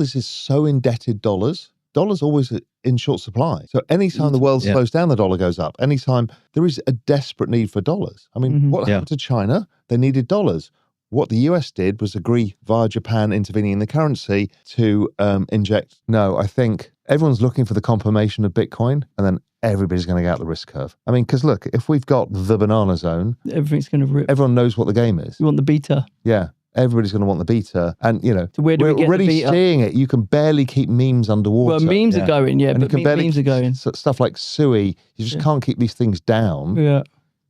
this is so indebted dollars. Dollars always in short supply. So anytime the world slows down, the dollar goes up. Anytime there is a desperate need for dollars. I mean, what happened to China? They needed dollars. What the US did was agree via Japan intervening in the currency to inject. No, I think everyone's looking for the confirmation of Bitcoin, and then everybody's going to get out the risk curve. I mean, because look, if we've got the banana zone, everything's going to rip. Everyone knows what the game is. You want the beta. Yeah. Everybody's going to want the beta. And, you know, so where do we're we get already the beta? seeing it. You can barely keep memes underwater. Well, memes are going, and but memes are going. Stuff like Sui, you just can't keep these things down. Yeah.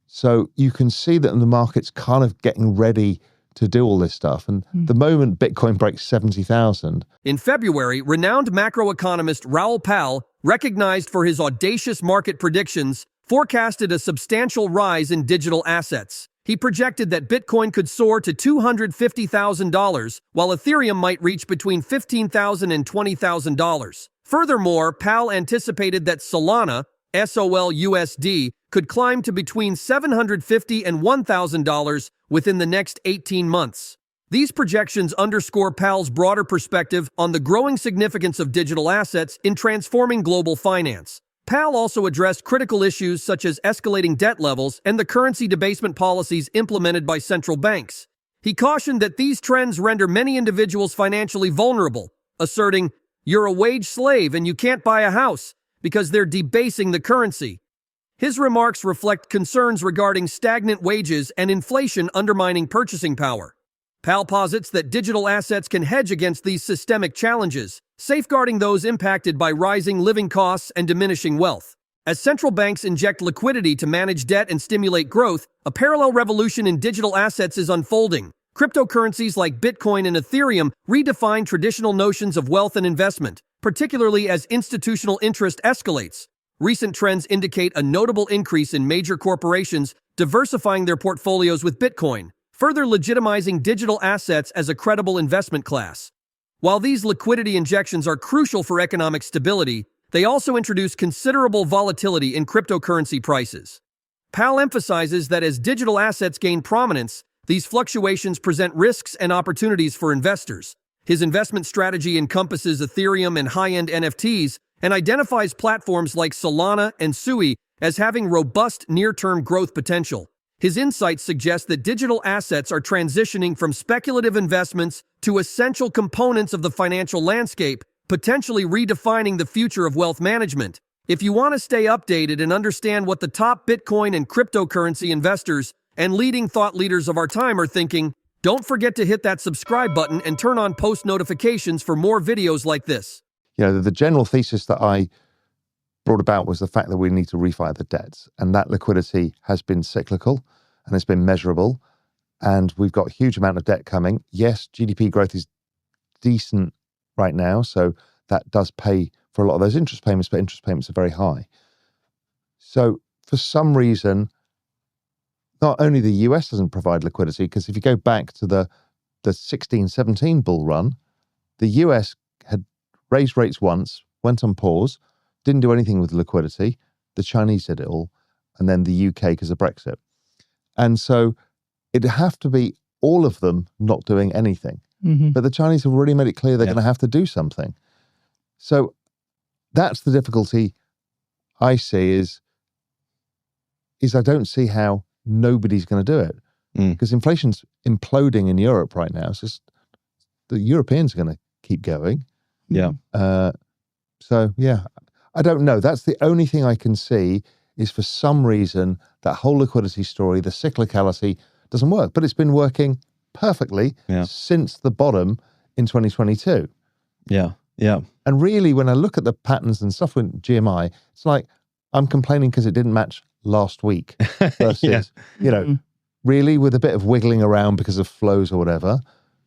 So you can see that the market's kind of getting ready to do all this stuff. And the moment Bitcoin breaks 70,000. In February, renowned macroeconomist Raoul Pal, recognized for his audacious market predictions, forecasted a substantial rise in digital assets. He projected that Bitcoin could soar to $250,000, while Ethereum might reach between $15,000 and $20,000. Furthermore, Pal anticipated that Solana, SOL-USD, could climb to between $750 and $1,000 within the next 18 months. These projections underscore Pal's broader perspective on the growing significance of digital assets in transforming global finance. Pal also addressed critical issues such as escalating debt levels and the currency debasement policies implemented by central banks. He cautioned that these trends render many individuals financially vulnerable, asserting, "You're a wage slave and you can't buy a house because they're debasing the currency." His remarks reflect concerns regarding stagnant wages and inflation undermining purchasing power. Pal posits that digital assets can hedge against these systemic challenges, safeguarding those impacted by rising living costs and diminishing wealth. As central banks inject liquidity to manage debt and stimulate growth, a parallel revolution in digital assets is unfolding. Cryptocurrencies like Bitcoin and Ethereum redefine traditional notions of wealth and investment, particularly as institutional interest escalates. Recent trends indicate a notable increase in major corporations diversifying their portfolios with Bitcoin, further legitimizing digital assets as a credible investment class. While these liquidity injections are crucial for economic stability, they also introduce considerable volatility in cryptocurrency prices. Pal emphasizes that as digital assets gain prominence, these fluctuations present risks and opportunities for investors. His investment strategy encompasses Ethereum and high-end NFTs and identifies platforms like Solana and Sui as having robust near-term growth potential. His insights suggest that digital assets are transitioning from speculative investments to essential components of the financial landscape, potentially redefining the future of wealth management. If you want to stay updated and understand what the top Bitcoin and cryptocurrency investors and leading thought leaders of our time are thinking, don't forget to hit that subscribe button and turn on post notifications for more videos like this. You know, the general thesis that I brought about was the fact that we need to refi the debts, and that liquidity has been cyclical and it's been measurable, and we've got a huge amount of debt coming. Yes, GDP growth is decent right now, so that does pay for a lot of those interest payments, but interest payments are very high. So for some reason, not only the US doesn't provide liquidity, because if you go back to the 16-17 bull run, the US had raised rates once, went on pause, didn't do anything with liquidity. The Chinese did it all, and then the UK because of Brexit. And so it'd have to be all of them not doing anything. But the Chinese have already made it clear they're going to have to do something. So that's the difficulty I see is I don't see how nobody's going to do it. Because inflation's imploding in Europe right now. It's just the Europeans are going to keep going. Yeah. So, yeah, I don't know. That's the only thing I can see is for some reason that whole liquidity story, the cyclicality doesn't work. But it's been working perfectly since the bottom in 2022. Yeah, yeah. And really, when I look at the patterns and stuff with GMI, it's like I'm complaining because it didn't match last week versus, you know, really with a bit of wiggling around because of flows or whatever,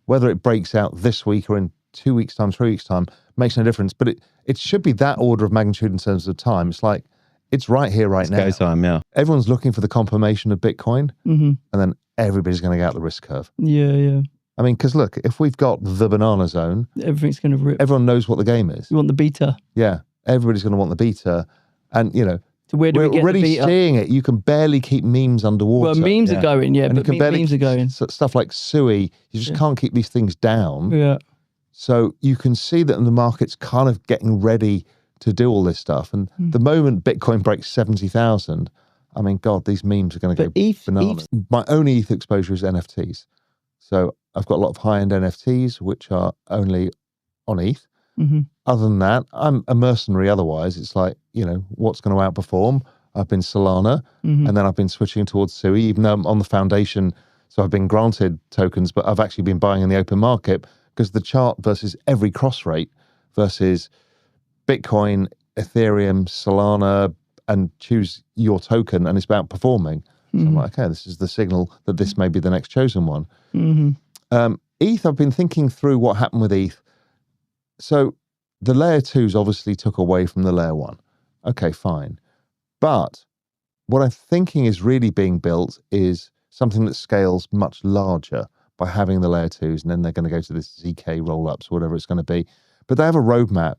whether it breaks out this week or in 2 weeks' time, 3 weeks' time, makes no difference. But it should be that order of magnitude in terms of time. It's like, it's right here, right now. Go time, yeah. Everyone's looking for the confirmation of Bitcoin, and then everybody's going to get out the risk curve. Yeah. I mean, because look, if we've got the banana zone, everything's going to rip. Everyone knows what the game is. You want the beta. Yeah, everybody's going to want the beta. And, you know, so where do we get already the beta? seeing it. You can barely keep memes underwater. Well, memes are going, and but memes are going. Stuff like Sui, you just can't keep these things down. Yeah. So you can see that the market's kind of getting ready to do all this stuff. And the moment Bitcoin breaks 70,000, I mean, God, these memes are going to go bananas. My only ETH exposure is NFTs. So I've got a lot of high-end NFTs, which are only on ETH. Other than that, I'm a mercenary otherwise. It's like, what's going to outperform? I've been Solana, and then I've been switching towards Sui, even though I'm on the foundation. So I've been granted tokens, but I've actually been buying in the open market because the chart versus every cross rate versus Bitcoin, Ethereum, Solana, and choose your token, and it's about performing. So I'm like, okay, this is the signal that this may be the next chosen one. ETH, I've been thinking through what happened with ETH. So the layer 2s obviously took away from the layer 1. Okay, fine. But what I'm thinking is really being built is something that scales much larger by having the layer 2s, and then they're going to go to this ZK roll-ups, whatever it's going to be. But they have a roadmap,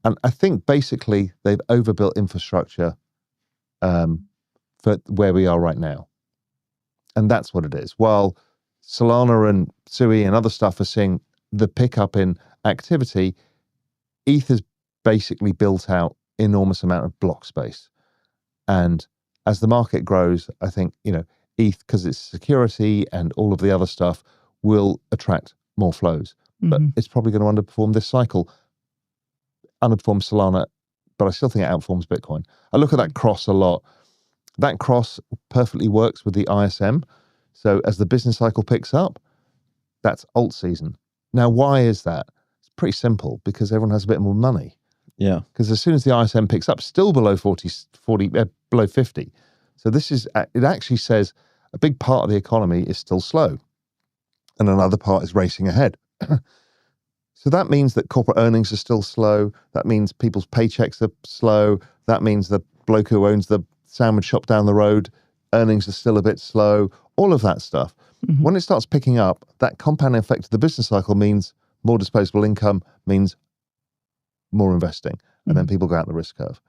and I think basically they've overbuilt infrastructure for where we are right now. And that's what it is. While Solana and Sui and other stuff are seeing the pickup in activity, ETH has basically built out enormous amount of block space. And as the market grows, I think, ETH, because it's security and all of the other stuff, will attract more flows. But it's probably going to underperform this cycle. Underperform Solana, but I still think it outperforms Bitcoin. I look at that cross a lot. That cross perfectly works with the ISM. So as the business cycle picks up, that's alt season. Now, why is that? It's pretty simple, because everyone has a bit more money. Yeah. Because as soon as the ISM picks up, still below 40, below 50. So it actually says a big part of the economy is still slow, and another part is racing ahead. So that means that corporate earnings are still slow. That means people's paychecks are slow. That means the bloke who owns the sandwich shop down the road, earnings are still a bit slow. All of that stuff. When it starts picking up, that compounding effect of the business cycle means more disposable income, means more investing, and then people go out the risk curve.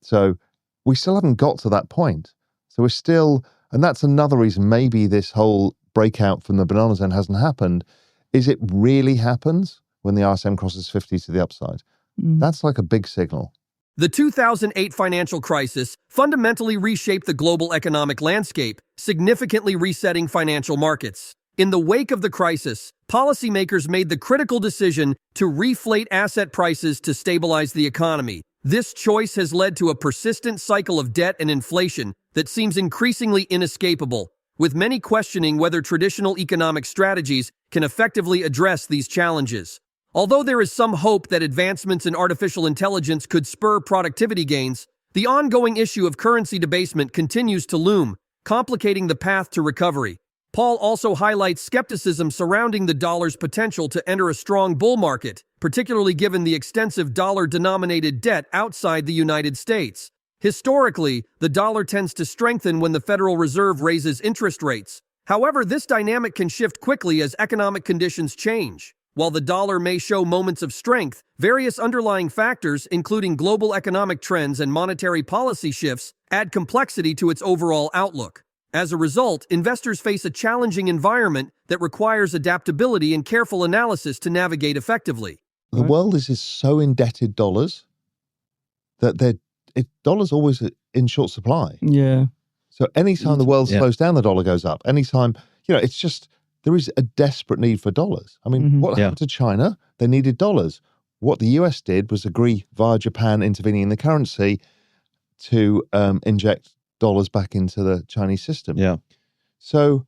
So we still haven't got to that point. So we're still, and that's another reason maybe this whole breakout from the banana zone hasn't happened, is it really happens when the RSM crosses 50 to the upside. That's like a big signal. The 2008 financial crisis fundamentally reshaped the global economic landscape, significantly resetting financial markets. In the wake of the crisis, policymakers made the critical decision to reflate asset prices to stabilize the economy. This choice has led to a persistent cycle of debt and inflation that seems increasingly inescapable, with many questioning whether traditional economic strategies can effectively address these challenges. Although there is some hope that advancements in artificial intelligence could spur productivity gains, the ongoing issue of currency debasement continues to loom, complicating the path to recovery. Paul also highlights skepticism surrounding the dollar's potential to enter a strong bull market, particularly given the extensive dollar-denominated debt outside the United States. Historically, the dollar tends to strengthen when the Federal Reserve raises interest rates. However, this dynamic can shift quickly as economic conditions change. While the dollar may show moments of strength, various underlying factors, including global economic trends and monetary policy shifts, add complexity to its overall outlook. As a result, investors face a challenging environment that requires adaptability and careful analysis to navigate effectively. The world is so indebted dollars that dollars always in short supply. Yeah. So anytime the world slows down, the dollar goes up. Anytime, it's just, there is a desperate need for dollars. I mean, what happened to China? They needed dollars. What the US did was agree via Japan intervening in the currency to inject dollars back into the Chinese system. Yeah. So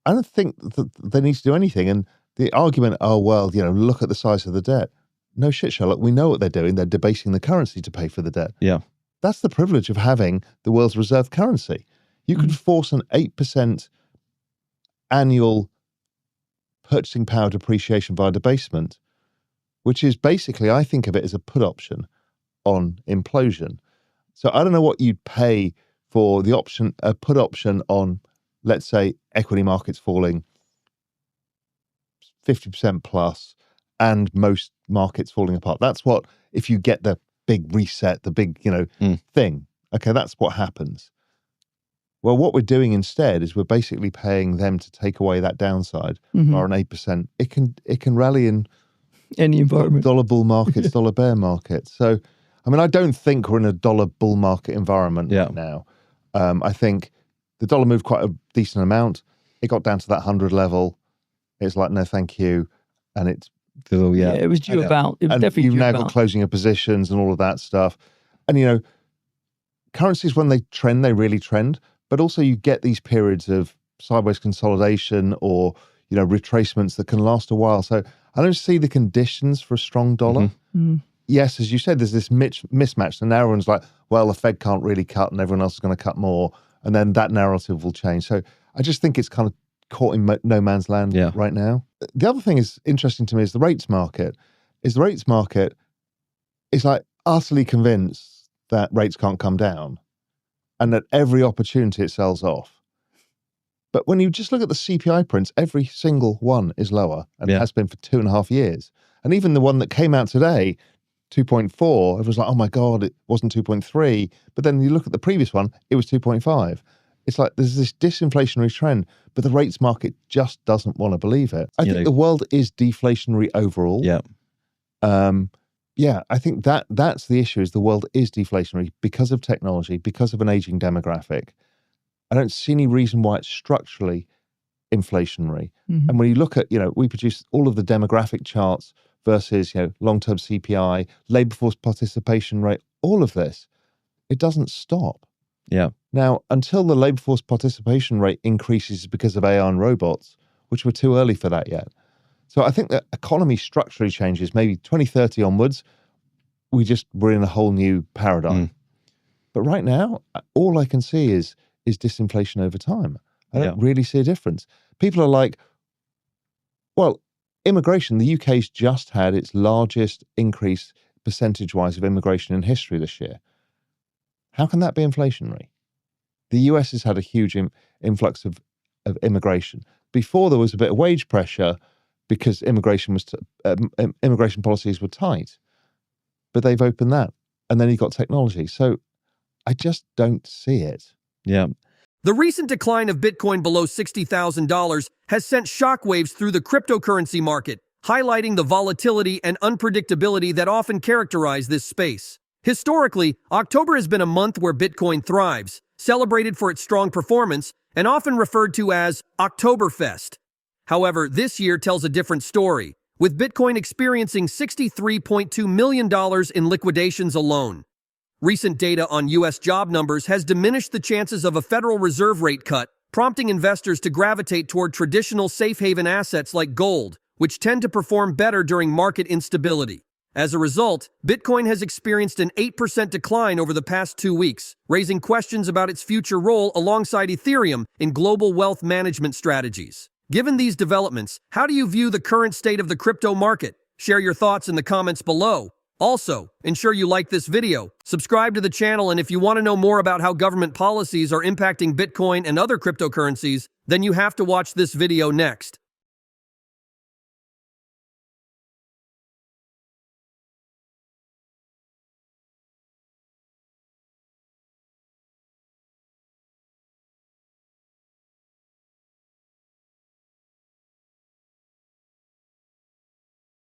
I don't think that they need to do anything. And the argument, look at the size of the debt. No shit, Sherlock. We know what they're doing. They're debasing the currency to pay for the debt. Yeah. That's the privilege of having the world's reserve currency. You could force an 8% annual purchasing power depreciation via debasement, which is basically, I think of it as a put option on implosion. So I don't know what you'd pay for the option, a put option on, let's say, equity markets falling 50% plus and most markets falling apart. That's what, if you get the big reset, the big, thing, okay, that's what happens. Well, what we're doing instead is we're basically paying them to take away that downside, or an 8%. It can rally in Any environment. dollar bull markets, dollar bear markets. So, I mean, I don't think we're in a dollar bull market environment right now. I think the dollar moved quite a decent amount. It got down to that 100 level. It's like, no, thank you. And it's Yeah, it was due about. It was and definitely you've due now about. got closing of positions and all of that stuff. And, you know, currencies, when they trend, they really trend. But also you get these periods of sideways consolidation or, you know, retracements that can last a while. So I don't see the conditions for a strong dollar. Yes, as you said, there's this mismatch. And now everyone's like, well, the Fed can't really cut and everyone else is going to cut more. And then that narrative will change. So I just think it's kind of caught in no man's land right now. The other thing is interesting to me is the rates market. The rates market is like utterly convinced that rates can't come down and that every opportunity it sells off. But when you just look at the CPI prints, every single one is lower and has been for 2.5 years. And even the one that came out today, 2.4, it was like, oh my God, it wasn't 2.3. But then you look at the previous one, it was 2.5. It's like there's this disinflationary trend, but the rates market just doesn't want to believe it. I think the world is deflationary overall. I think that's the issue, is the world is deflationary because of technology, because of an aging demographic. I don't see any reason why it's structurally inflationary. And when you look at, you know, we produce all of the demographic charts versus, you know, long-term CPI, labor force participation rate, all of this, it doesn't stop. Now, until the labor force participation rate increases because of AI and robots, which we're too early for that yet. So I think the economy structurally changes, maybe 2030 onwards, we're in a whole new paradigm. But right now, all I can see is disinflation over time. I don't really see a difference. People are like, well, immigration, the UK's just had its largest increase percentage-wise of immigration in history this year. How can that be inflationary? The US has had a huge influx of immigration. Before there was a bit of wage pressure because immigration policies were tight, but they've opened that. And then you've got technology. So I just don't see it. The recent decline of Bitcoin below $60,000 has sent shockwaves through the cryptocurrency market, highlighting the volatility and unpredictability that often characterize this space. Historically, October has been a month where Bitcoin thrives, celebrated for its strong performance, and often referred to as Oktoberfest. However, this year tells a different story, with Bitcoin experiencing $63.2 million in liquidations alone. Recent data on U.S. job numbers has diminished the chances of a Federal Reserve rate cut, prompting investors to gravitate toward traditional safe haven assets like gold, which tend to perform better during market instability. As a result, Bitcoin has experienced an 8% decline over the past 2 weeks, raising questions about its future role alongside Ethereum in global wealth management strategies. Given these developments, how do you view the current state of the crypto market? Share your thoughts in the comments below. Also, ensure you like this video, subscribe to the channel, and if you want to know more about how government policies are impacting Bitcoin and other cryptocurrencies, then you have to watch this video next.